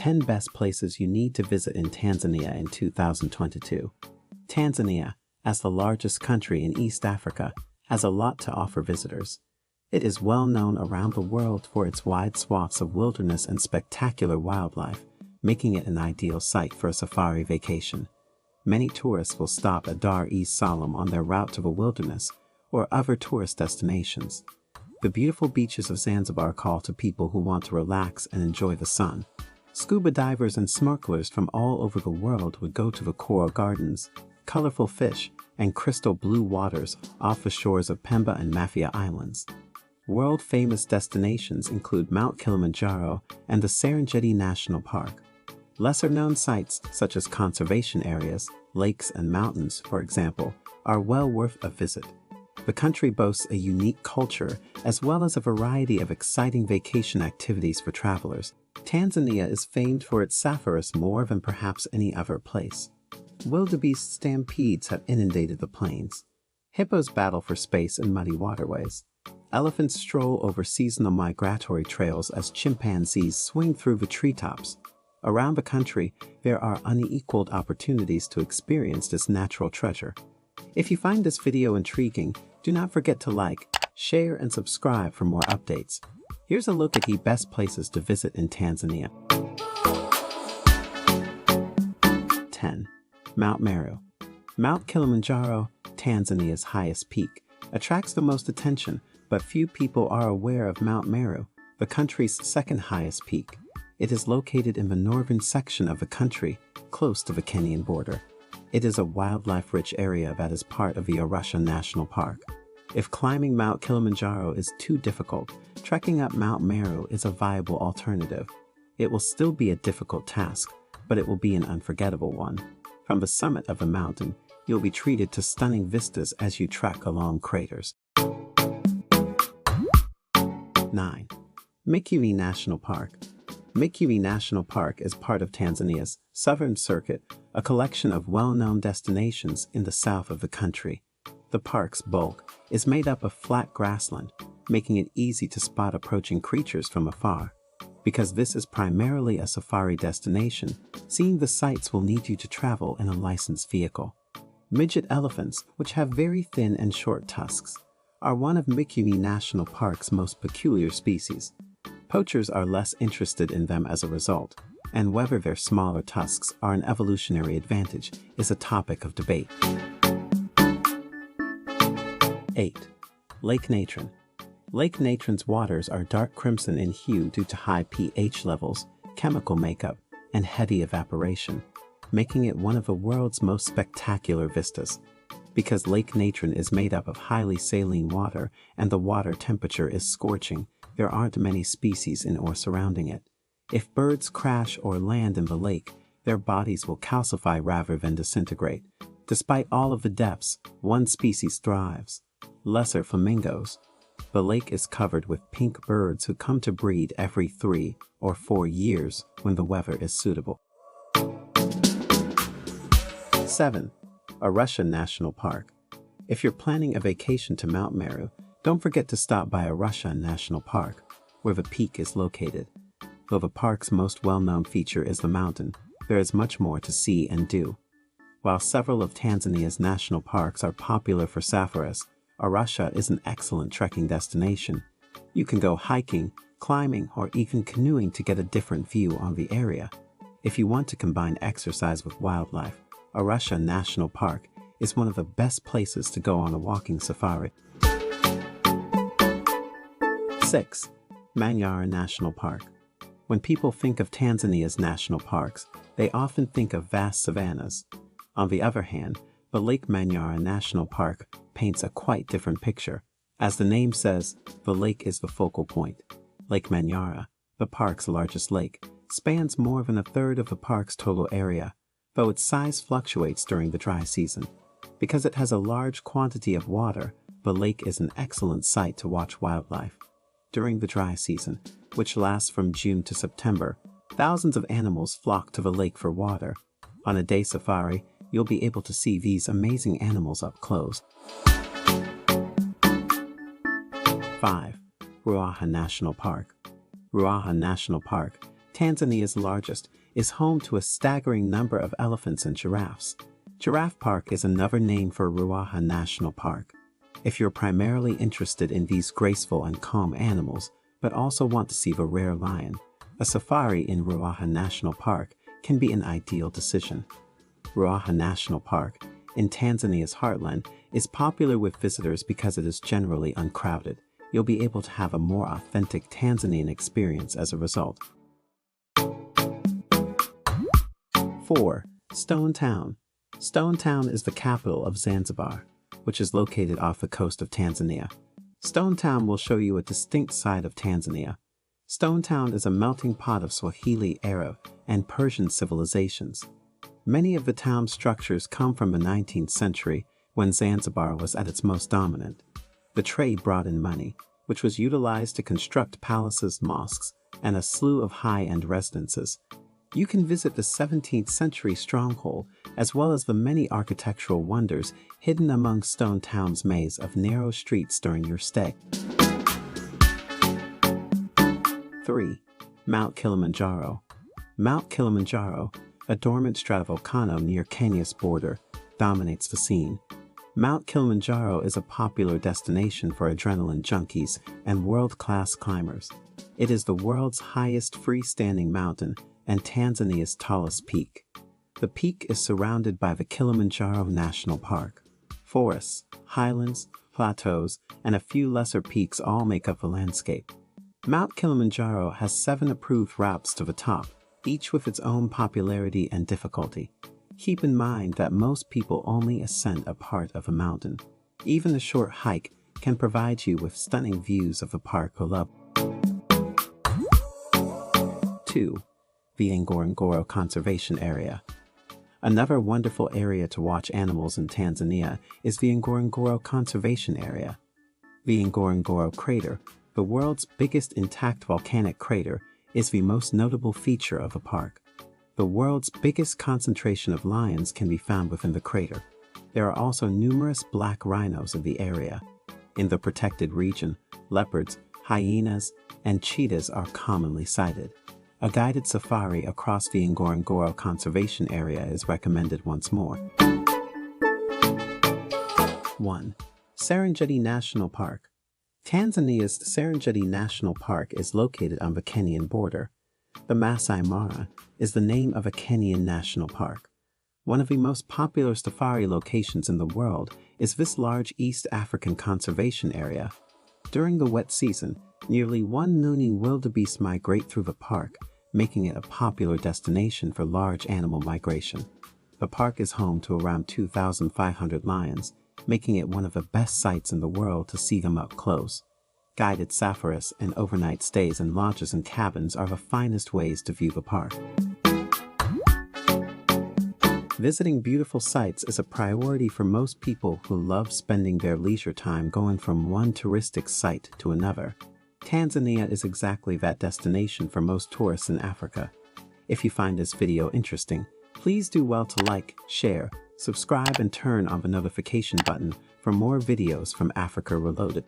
10 best places you need to visit in Tanzania in 2022. Tanzania, as the largest country in East Africa, has a lot to offer visitors. It is well known around the world for its wide swaths of wilderness and spectacular wildlife, making it an ideal site for a safari vacation. Many tourists will stop at Dar es Salaam on their route to the wilderness or other tourist destinations. The beautiful beaches of Zanzibar call to people who want to relax and enjoy the sun. Scuba divers and snorkelers from all over the world would go to the coral gardens, colorful fish, and crystal blue waters off the shores of Pemba and Mafia Islands. World-famous destinations include Mount Kilimanjaro and the Serengeti National Park. Lesser-known sites such as conservation areas, lakes, and mountains, for example, are well worth a visit. The country boasts a unique culture as well as a variety of exciting vacation activities for travelers. Tanzania is famed for its safaris more than perhaps any other place. Wildebeest stampedes have inundated the plains. Hippos battle for space in muddy waterways. Elephants stroll over seasonal migratory trails as chimpanzees swing through the treetops. Around the country, there are unequaled opportunities to experience this natural treasure. If you find this video intriguing, do not forget to like, share, and subscribe for more updates. Here's a look at the best places to visit in Tanzania. 10. Mount Meru. Mount Kilimanjaro, Tanzania's highest peak, attracts the most attention, but few people are aware of Mount Meru, the country's second highest peak. It is located in the northern section of the country, close to the Kenyan border. It is a wildlife-rich area that is part of the Arusha National Park. If climbing Mount Kilimanjaro is too difficult, trekking up Mount Meru is a viable alternative. It will still be a difficult task, but it will be an unforgettable one. From the summit of the mountain, you'll be treated to stunning vistas as you trek along craters. 9. Mikumi National Park. Mikumi National Park is part of Tanzania's Southern Circuit, a collection of well-known destinations in the south of the country. The park's bulk is made up of flat grassland, making it easy to spot approaching creatures from afar. Because this is primarily a safari destination, seeing the sights will need you to travel in a licensed vehicle. Midget elephants, which have very thin and short tusks, are one of Mikumi National Park's most peculiar species. Poachers are less interested in them as a result, and whether their smaller tusks are an evolutionary advantage is a topic of debate. 8. Lake Natron. Lake Natron's waters are dark crimson in hue due to high pH levels, chemical makeup, and heavy evaporation, making it one of the world's most spectacular vistas. Because Lake Natron is made up of highly saline water and the water temperature is scorching, there aren't many species in or surrounding it. If birds crash or land in the lake, their bodies will calcify rather than disintegrate. Despite all of the depths, one species thrives: lesser flamingos. The lake is covered with pink birds who come to breed every 3 or 4 years when the weather is suitable. 7. Arusha National Park. If you're planning a vacation to Mount Meru, don't forget to stop by Arusha National Park, where the peak is located. Though the park's most well-known feature is the mountain, there is much more to see and do. While several of Tanzania's national parks are popular for safaris, Arusha is an excellent trekking destination. You can go hiking, climbing, or even canoeing to get a different view on the area. If you want to combine exercise with wildlife, Arusha National Park is one of the best places to go on a walking safari. 6. Manyara National Park. When people think of Tanzania's national parks, they often think of vast savannas. On the other hand, the Lake Manyara National Park paints a quite different picture. As the name says, the lake is the focal point. Lake Manyara, the park's largest lake, spans more than a third of the park's total area, though its size fluctuates during the dry season. Because it has a large quantity of water, the lake is an excellent site to watch wildlife. During the dry season, which lasts from June to September, thousands of animals flock to the lake for water. On a day safari, you'll be able to see these amazing animals up close. 5. Ruaha National Park. Ruaha National Park, Tanzania's largest, is home to a staggering number of elephants and giraffes. Giraffe Park is another name for Ruaha National Park. If you're primarily interested in these graceful and calm animals, but also want to see the rare lion, a safari in Ruaha National Park can be an ideal decision. Ruaha National Park, in Tanzania's heartland, is popular with visitors because it is generally uncrowded. You'll be able to have a more authentic Tanzanian experience as a result. 4. Stone Town. Stone Town is the capital of Zanzibar, which is located off the coast of Tanzania. Stone Town will show you a distinct side of Tanzania. Stone Town is a melting pot of Swahili, Arab, and Persian civilizations. Many of the town's structures come from the 19th century, when Zanzibar was at its most dominant. The trade brought in money, which was utilized to construct palaces, mosques, and a slew of high-end residences. You can visit the 17th century stronghold, as well as the many architectural wonders hidden among Stone Town's maze of narrow streets during your stay. 3. Mount Kilimanjaro. Mount Kilimanjaro, a dormant stratovolcano near Kenya's border, dominates the scene. Mount Kilimanjaro is a popular destination for adrenaline junkies and world-class climbers. It is the world's highest freestanding mountain and Tanzania's tallest peak. The peak is surrounded by the Kilimanjaro National Park. Forests, highlands, plateaus, and a few lesser peaks all make up the landscape. Mount Kilimanjaro has 7 approved routes to the top, each with its own popularity and difficulty. Keep in mind that most people only ascend a part of a mountain. Even a short hike can provide you with stunning views of the park below. 2. The Ngorongoro Conservation Area. Another wonderful area to watch animals in Tanzania is the Ngorongoro Conservation Area. The Ngorongoro Crater, the world's biggest intact volcanic crater, is the most notable feature of the park. The world's biggest concentration of lions can be found within the crater. There are also numerous black rhinos in the area. In the protected region, leopards, hyenas, and cheetahs are commonly sighted. A guided safari across the Ngorongoro Conservation Area is recommended once more. 1. Serengeti National Park. Tanzania's Serengeti National Park is located on the Kenyan border. The Masai Mara is the name of a Kenyan national park. One of the most popular safari locations in the world is this large East African conservation area. During the wet season, nearly 1 million wildebeest migrate through the park, making it a popular destination for large animal migration. The park is home to around 2,500 lions, making it one of the best sites in the world to see them up close. Guided safaris and overnight stays in lodges and cabins are the finest ways to view the park. Visiting beautiful sites is a priority for most people who love spending their leisure time going from one touristic site to another. Tanzania is exactly that destination for most tourists in Africa. If you find this video interesting, please do well to like, share, subscribe, and turn on the notification button for more videos from Africa Reloaded.